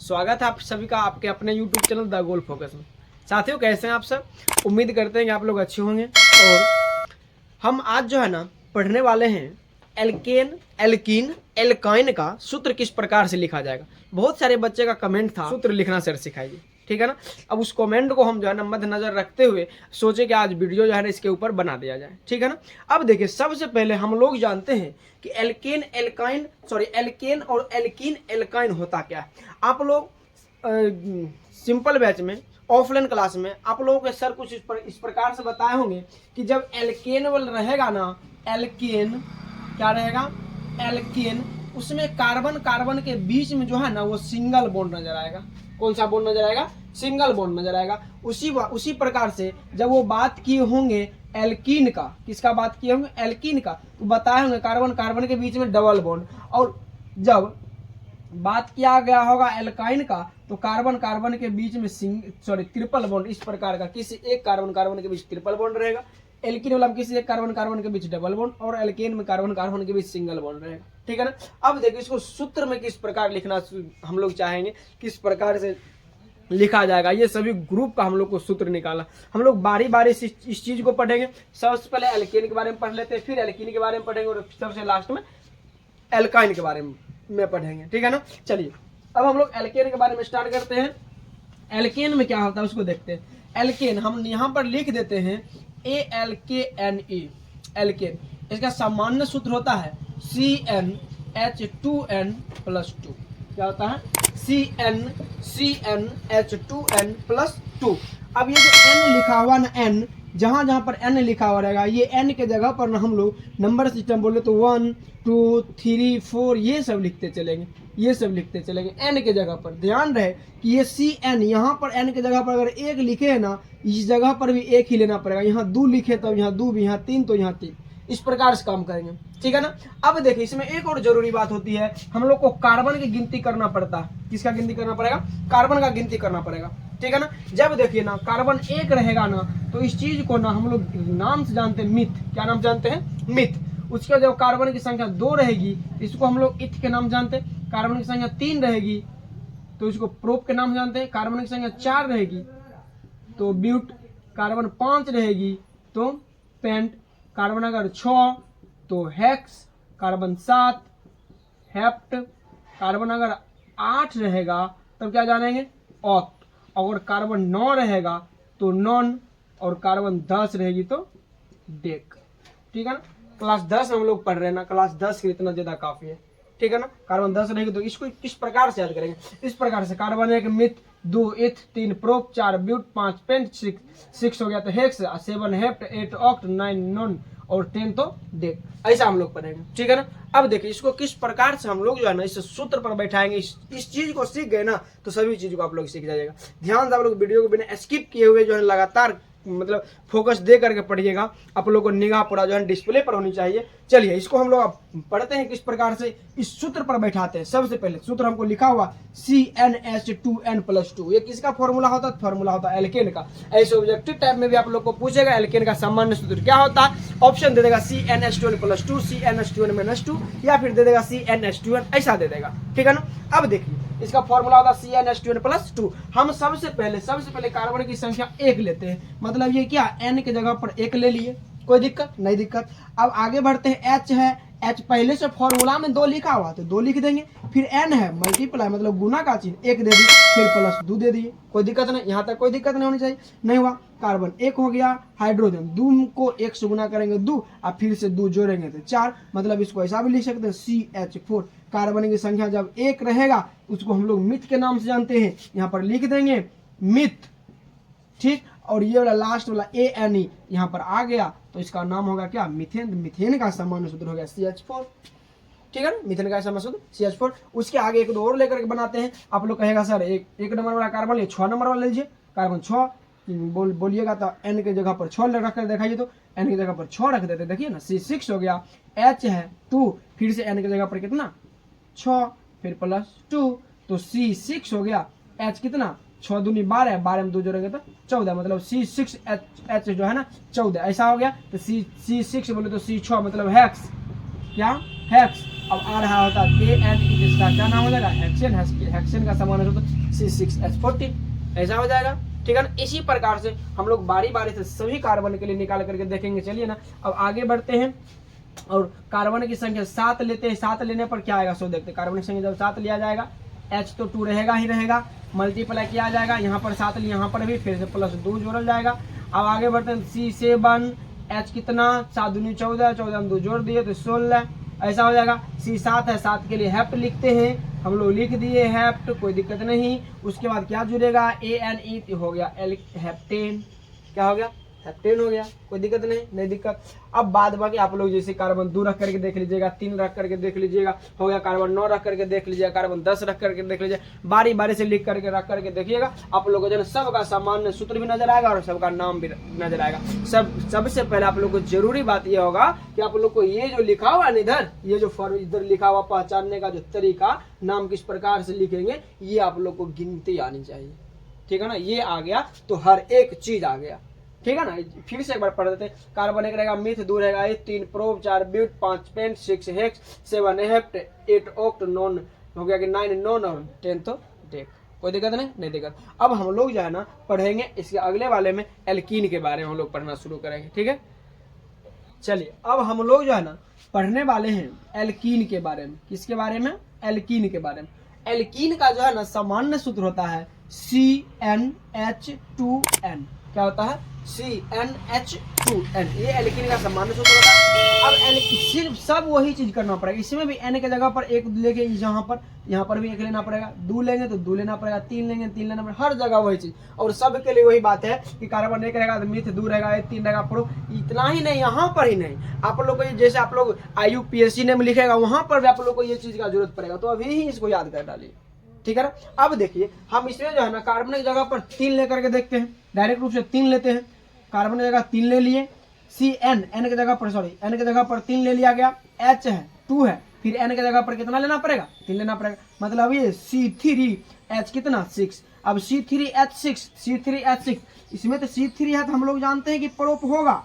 स्वागत है आप सभी का आपके अपने YouTube channel the goal focus में। साथियों, कैसे हैं आप सब? उम्मीद करते हैं कि आप लोग अच्छे होंगे। और हम आज जो है ना पढ़ने वाले हैं एल्केन, एल्कीन, एल्काइन का सूत्र किस प्रकार से लिखा जाएगा। बहुत सारे बच्चे का कमेंट था सूत्र लिखना सर सिखाइए, ठीक है ना। अब उस कमेंट को हम जो है ना मद्देनजर रखते हुए सोचे कि आज वीडियो जो है ना इसके ऊपर बना दिया जाए, ठीक है ना। अब देखिए, सबसे पहले हम लोग जानते हैं कि एल्केन, एल्काइन एल्केन और एल्कीन, एल्काइन होता क्या है। आप लोग सिंपल बैच में ऑफलाइन क्लास में आप लोगों के सर कुछ इस प्रकार से बताए होंगे कि जब एल्केन वाल रहेगा ना, एल्केन क्या रहेगा, एल्केन, उसमें कार्बन कार्बन के बीच में जो है ना वो सिंगल बॉन्ड नजर आएगा। कौन सा बॉन्ड नजर आएगा? सिंगल बॉन्ड नजर आएगा। उसी प्रकार से जब वो बात किए होंगे एल्कीन का, किसका बात किए होंगे? एल्कीन का, तो बताए होंगे कार्बन कार्बन के बीच में डबल बॉन्ड। और जब बात किया गया होगा एल्काइन का, तो कार्बन कार्बन के बीच में ट्रिपल बॉन्ड, इस प्रकार का किसी एक कार्बन कार्बन के बीच ट्रिपल बॉन्ड रहेगा। एल्कीन वाला में किसी एक कार्बन कार्बन के बीच डबल बॉन्ड, और एल्केन में कार्बन कार्बन के बीच सिंगल बॉन्ड रहेगा, ठीक है ना। अब देखिए, इसको सूत्र में किस प्रकार लिखना हम लोग चाहेंगे, किस प्रकार से लिखा जाएगा। ये सभी ग्रुप का हम लोग को सूत्र निकाला। हम लोग बारी बारी से इस चीज को पढ़ेंगे। सबसे पहले एल्केन के बारे में पढ़ लेते हैं, फिर एल्कीन के बारे में पढ़ेंगे, और सबसे लास्ट में एल्काइन के बारे में पढ़ेंगे, ठीक है ना। चलिए, अब हम लोग एल्केन के बारे में स्टार्ट करते हैं। एल्केन में क्या होता है उसको देखते हैं। एल्केन हम यहाँ पर लिख देते हैं ALKNE, एल्केन। इसका सामान्य सूत्र होता है CnH2n+2। क्या होता है? CnH2n+2। अब ये जो n लिखा हुआ ना, n जहां जहां पर n लिखा हुआ रहेगा, ये n के जगह पर ना हम लोग नंबर सिस्टम बोले तो 1 2 3 4 ये सब लिखते चलेंगे, ये सब लिखते चलेंगे n के जगह पर। ध्यान रहे कि ये Cn यहाँ पर n के जगह पर अगर एक लिखे है ना, इस जगह पर भी एक ही लेना पड़ेगा। यहाँ 2 लिखे तो यहाँ 2 भी, यहाँ 3 तो यहाँ 3, इस प्रकार से काम करेंगे, ठीक है ना। अब देखिए, इसमें एक और जरूरी बात होती है, हम लोग को कार्बन की गिनती करना पड़ता है। किसका गिनती करना पड़ेगा? कार्बन का गिनती करना पड़ेगा, ठीक है ना। जब देखिए ना कार्बन एक रहेगा ना, तो इस चीज को ना हम लोग नाम से जानते हैं मिथ। क्या नाम जानते हैं? मिथ। उसके जब कार्बन की संख्या 2 रहेगी, इसको हम लोग इथ के नाम जानते हैं। कार्बन की संख्या 3 रहेगी तो इसको प्रोप के नाम जानते हैं। कार्बन की संख्या 4 रहेगी तो ब्यूट। कार्बन 5 रहेगी तो पेंट। कार्बन अगर 6 तो हेक्स। Carbon 7 hept. कार्बन अगर 8 रहेगा तब क्या जानेंगे? ऑक्ट। अगर कार्बन 9 रहेगा तो नॉन, और कार्बन 10 रहेगी तो डेक, ठीक है ना। क्लास 10 हम लोग पढ़ रहे हैं ना, क्लास 10 के इतना ज्यादा काफी है, ठीक है ना। कार्बन 10 रहेगी तो इसको किस प्रकार से याद करेंगे? इस प्रकार से, कार्बन 1 मिथ, 2 इथ, 3 प्रोप, 4 ब्यूट, 5 पेंट, 6 हो गया तो हेक्स, 7 हेप्ट, 8 ऑक्ट, 9 नॉन, और 10 तो डेक। ऐसा हम लोग पढ़ेंगे, ठीक है ना। अब देखिए, इसको किस प्रकार से हम लोग जो है ना इस सूत्र पर बैठाएंगे। इस चीज को सीख गए ना तो सभी चीज को आप लोग सीख जाइएगा। ध्यान से आप लोग वीडियो को बिना स्किप किए हुए जो है लगातार मतलब फोकस दे करके पढ़िएगा। आप लोग को निगाह पूरा जो है डिस्प्ले पर होनी चाहिए। चलिए, इसको हम लोग पढ़ते हैं किस प्रकार से इस सूत्र पर बैठाते हैं। सबसे पहले सूत्र हमको लिखा हुआ CnH2n+2। ये किसका फॉर्मूला होता है? फॉर्मूला होता है एल्केन का। ऐसे ऑब्जेक्टिव टाइप में भी आप लोग को पूछेगा एल्केन का सामान्य सूत्र क्या होता है। ऑप्शन दे देगा CnH2n+2, CnH2n-2, या फिर दे देगा CnH2n, ऐसा दे देगा, ठीक है ना। अब देखिए, इसका फॉर्मूला होता है CnH2n+2। हम सबसे पहले कार्बन की संख्या 1 लेते हैं। मतलब ये क्या, n के जगह पर 1 ले लिए, कोई दिक्कत नहीं दिक्कत। अब आगे बढ़ते हैं। H है, H पहले से फॉर्मूला में 2 लिखा हुआ तो 2 लिख देंगे। फिर N है, मल्टीप्लाई मतलब गुना का चिन्ह, 1 दे दिए, फिर +2 दे दिए, कोई दिक्कत नहीं। यहाँ तक कोई दिक्कत नहीं होनी चाहिए। नहीं हुआ, कार्बन 1 हो गया। हाइड्रोजन 2 को 1 से गुना करेंगे 2, और फिर से 2 जोड़ेंगे तो 4। मतलब इसको ऐसा भी लिख सकते हैं CH4। कार्बन की संख्या जब 1 रहेगा उसको हम लोग मिथ के नाम से जानते हैं। यहाँ पर लिख देंगे मिथ, ठीक। और ये वाला लास्ट वाला ANE यहाँ पर आ गया तो इसका नाम होगा क्या? मीथेन। मीथेन का सामान्य सूत्र हो गया CH4, ठीक है ना। मीथेन का सामान्य सूत्र CH4। उसके आगे 1 2 और लेकर के बनाते हैं। आप लोग कहेगा सर एक नंबर वाला कार्बन ले, 6 नंबर वाला लीजिए। कार्बन 6 बोलिएगा तो N के जगह पर 6 रख कर दिखाइए, तो N की जगह पर 6 रख देते। देखिए ना, C6 हो गया। H है 2, फिर से N की जगह पर कितना? 6, फिर +2 तो C6 हो गया। H कितना? 6 दूनी 12, 12 में 2 जोड़ेंगे तो 14, मतलब C6H जो है ना 14, ऐसा हो गया। तो C6 बोले तो C6 मतलब हेक्स, क्या? हेक्स। अब आ रहा होता ANE, इसका क्या नाम हो जाएगा, हेक्सेन। हेक्सेन का सामान्य सूत्र C6H14, ऐसा हो जाएगा। ठीक है ना। इसी प्रकार से हम लोग बारी बारी से सभी कार्बन के लिए निकाल करके देखेंगे। चलिए ना, अब आगे बढ़ते हैं और कार्बन की संख्या 7 लेते हैं। 7 लेने पर क्या आएगा सो देखते हैं। कार्बन की संख्या जब 7 लिया जाएगा, H तो 2 रहेगा ही रहेगा, मल्टीप्लाई किया जाएगा, यहाँ पर 7 लिया, यहाँ पर भी फिर से +2 जोड़ा जाएगा। अब आगे बढ़ते हैं C7, H कितना, 7 दूनी 14, 14 में 2 जोड़ दिए तो 16, ऐसा हो जाएगा। C7 है, 7 के लिए हेप्ट लिखते हैं, हम लोग लिख दिए हेप्ट, कोई दिक्कत नहीं। उसके बाद क्या जुड़ेगा, ANE हो गया हेप्टेन, क्या हो गया, हेप्टेन हो गया, कोई दिक्कत नहीं दिक्कत। अब बाद बाकी आप लोग जैसे कार्बन 2 रख करके देख लीजिएगा, 3 रख करके देख लीजिएगा, हो गया। कार्बन 9 रख करके देख लीजिएगा, कार्बन 10 रख करके देख लीजिए, बारी बारी से लिख करके रख करके देखिएगा। आप लोगों को जो सबका सामान्य सूत्र भी नजर आएगा और सबका नाम भी नजर आएगा। सबसे पहले आप लोग को जरूरी बात यह होगा कि आप लोग को ये जो लिखा हुआ है इधर, ये जो इधर लिखा हुआ पहचानने का जो तरीका, नाम किस प्रकार से लिखेंगे, ये आप लोग को गिनती आनी चाहिए। ठीक है ना, ये आ गया तो हर एक चीज आ गया। ठीक है ना, फिर से एक बार पढ़ देते हैं। कार्बन 1 रहेगा मिथ, 2 रहेगा 3 prop, 4 but, 5 pent, 6 hex, 7 hept, 8 oct, 9 हो गया कि 9 नॉन और 10 तो डेक। कोई दिक्कत नहीं दिक्कत। अब हम लोग जो है ना पढ़ेंगे इसके अगले वाले में एल्कीन के बारे में हम लोग पढ़ना शुरू करेंगे। ठीक है, चलिए अब हम लोग जो है ना पढ़ने वाले हैं एल्कीन के बारे में। किसके बारे में, एल्कीन के बारे में। एल्कीन का जो है ना सामान्य सूत्र होता है CnH2n। क्या होता है, CnH2n, ये एल्कीन का सामान्य सूत्र होता है। अब सिर्फ सब वही चीज करना पड़ेगा, इसमें भी n के जगह पर 1 लेके यहाँ पर भी 1 लेना पड़ेगा, 2 लेंगे तो 2 लेना पड़ेगा, 3 लेंगे 3 लेना पड़ेगा, हर जगह वही चीज। और सब के लिए वही बात है कि कार्बन 1 रहेगा तो मिथ, 2 रहेगा, 3 रहेगा प्रो। इतना ही नहीं, यहाँ पर ही नहीं, आप लोग को जैसे आप लोग IUPAC ने लिखेगा वहां पर भी आप लोग को ये चीज का जरूरत पड़ेगा, तो अभी ही इसको याद कर डालिए। ठीक है ना। अब देखिए हम इसमें जो है ना कार्बन की जगह पर 3 लेकर के देखते हैं, डायरेक्ट रूप से 3 लेते हैं। कार्बन की जगह 3 ले लिए, n की जगह पर n की जगह पर 3 ले लिया गया, H है 2 है, फिर n की जगह पर कितना लेना पड़ेगा, 3 लेना पड़ेगा। मतलब ये C3H कितना 6। अब C3H6 इसमें तो C3 है तो हम लोग जानते हैं कि प्रोप होगा,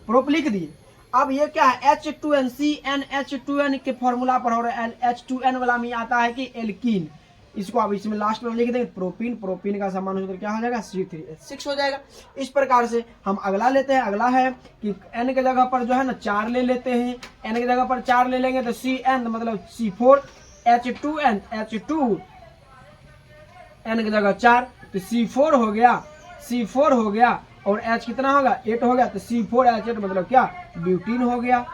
प्रोप लिख दिए। अब ये क्या है, H2n, CnH2n के फॉर्मूला पर हो रहा है, H2n वाला में आता है कि एल्कीन। इसको अब इसमें लास्ट में लिख देंगे प्रोपीन, प्रोपीन का सामान्य सूत्र क्या हो जाएगा, C3H6 हो जाएगा। इस प्रकार से हम अगला लेते हैं। अगला है कि n के जगह पर जो है ना 4 ले लेते हैं, n के जगह पर 4 ले लेंगे तो Cn मतलब C4H2n, H2 n की जगह 4 तो C4 हो गया और H कितना होगा, 8 हो गया तो C4H8 मतलब क्या, ब्यूटीन हो गया।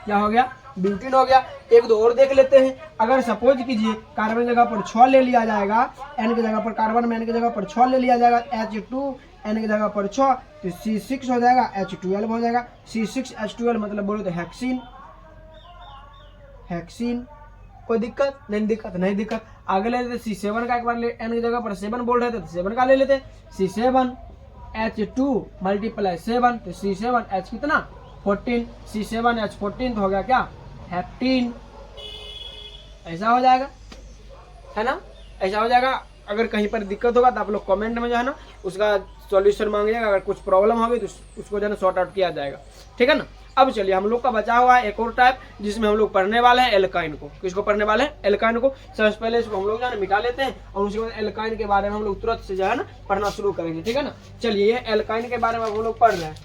क्या हो गया, ब्यूटीन हो गया। एक दो और देख लेते हैं। अगर सपोज कीजिए कार्बन की जगह पर 6 ले लिया जाएगा, n की जगह पर कार्बन में n की जगह पर 6 ले लिया जाएगा, H2 n की जगह पर 6 तो C6 हो जाएगा, H12 हो जाएगा। C6H12 मतलब बोलो तो हेक्सीन। कोई दिक्कत नहीं दिक्कत। आगे ले लेते C7 का, एक बार n की जगह पर 7 बोल रहे थे तो 7 का ले लेते। C7H2 मल्टीप्लाई 7 तो C7H कितना 14, C7H14 तो हो गया क्या, हेप्टीन। ऐसा हो जाएगा, है ना, ऐसा हो जाएगा। अगर कहीं पर दिक्कत होगा तो आप लोग कमेंट में जो है ना उसका सॉल्यूशन मांगिएगा, अगर कुछ प्रॉब्लम होगी तो उसको जो है ना सॉर्ट आउट किया जाएगा। ठीक है ना। अब चलिए हम लोग का बचा हुआ है एक और टाइप जिसमें हम लोग पढ़ने वाले हैं एल्काइन को। किसको पढ़ने वाले हैं, एल्काइन को। सबसे पहले इसको हम लोग जो है ना मिटा लेते हैं और उसके बाद एल्काइन के बारे में हम लोग तुरंत से जो है ना पढ़ना शुरू करेंगे। ठीक है ना। चलिए ये एल्काइन के बारे में हम लोग पढ़ रहे हैं।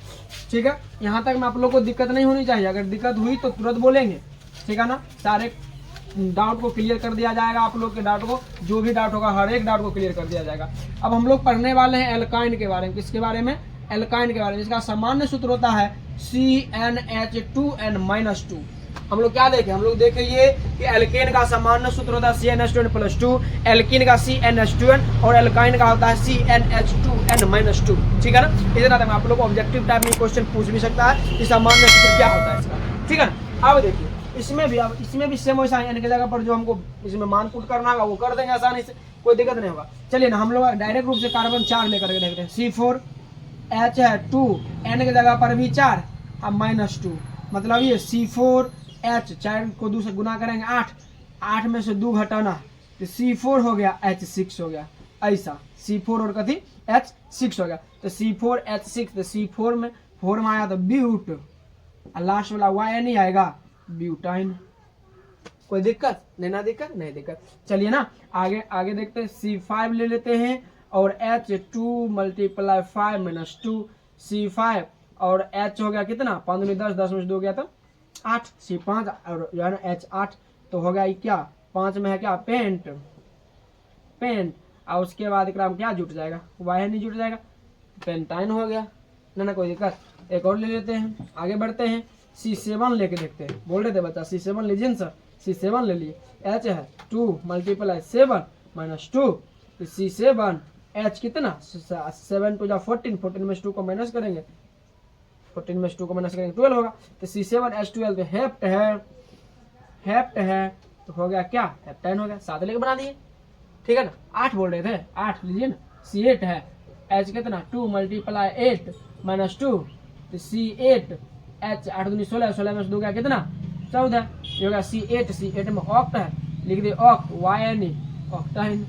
ठीक है, यहाँ तक में आप लोग को दिक्कत नहीं होनी चाहिए, अगर दिक्कत हुई तो तुरंत बोलेंगे। ठीक है ना, सारे डाउट को क्लियर कर दिया जाएगा, आप लोग के डाउट को, जो भी डाउट होगा हर एक डाउट को क्लियर कर दिया जाएगा। अब हम लोग पढ़ने वाले हैं एल्काइन के बारे में। किसके बारे में, एल्काइन के बारे में। इसका सामान्य सूत्र होता है CnH2n-2। हम लोग क्या देखें, हम लोग देखें ये कि एल्केन का सामान्य सूत्र होता है CnH2n+2, एल्कीन का CnH2n और एल्काइन का होता है CnH2n-2। ठीक है ना। इसी तरह आप लोग को ऑब्जेक्टिव टाइप में क्वेश्चन पूछ भी सकता है कि सामान्य सूत्र क्या होता है इसका। ठीक है ना। अब देखिए इसमें भी सेम वैसा है, n की जगह पर जो हमको इसमें मान पुट करना होगा वो कर देंगे आसानी से, कोई दिक्कत नहीं होगा। चलिए ना हम लोग डायरेक्ट रूप से कार्बन 4 लेकर के देखते हैं। C4H है 2, n की जगह पर भी 4 अब -2 मतलब ये C4H 4 को 2 से गुना करेंगे 8 में से 2 घटाना तो C4 हो गया, H6 हो गया। ऐसा C4 और कथी H6 हो गया तो C4H6 तो C4 में 4 में आया तो ब्यूट, लास्ट वाला Y नहीं आएगा ब्यूटाइन। कोई दिक्कत नहीं, ना दिक्कत नहीं दिक्कत। चलिए ना आगे आगे देखते हैं। C5 ले लेते हैं और H2 मल्टीप्लाई 5 माइनस 2 C5 और H हो गया कितना 5 में 10, 10 में 2 गया तो 8 C5 और जो है ना H8 तो हो गया क्या 5 में है क्या पेंट पेंट और उसके बाद एक क्या जुट जाएगा वाई नहीं जुट जाएगा पेंटाइन हो गया ना कोई दिक्कत। एक और ले लेते हैं आगे बढ़ते हैं। C7 लेके देखते हैं बोल रहे थे बच्चा C7 लीजिए ना सर C7 ले लिए H है 2 मल्टीप्लाई 7 माइनस 2 तो C7 H कितना 7 टू जा 14 14 में 2 को माइनस करेंगे 14 में 2 को माइनस करेंगे 12 होगा तो C7 H12 तो हेप्ट है तो हो गया क्या हेप्टाइन हो गया 7 लेके बना दिए ठीक है ना 8 बोल रहे थे 8 लीजिए ना C8 है H कितना 2 मल्टीप्लाई 8 माइनस 2 तो C8 H 8 दूनी 16 16 में 2 गया कितना 14 ये होगा C8 में ऑक्ट है लिख दिए ऑक्ट वाई ऑक्टाइन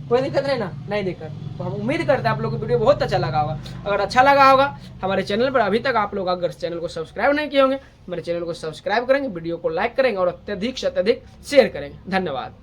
कोई दिक्कत नहीं ना नहीं दिक्कत। तो हम उम्मीद करते हैं आप लोग को वीडियो बहुत अच्छा लगा होगा। अगर अच्छा लगा होगा हमारे चैनल पर अभी तक आप लोग अगर चैनल को सब्सक्राइब नहीं किए होंगे हमारे चैनल को सब्सक्राइब करेंगे वीडियो को लाइक करेंगे और अत्यधिक से अत्यधिक शेयर करेंगे। धन्यवाद।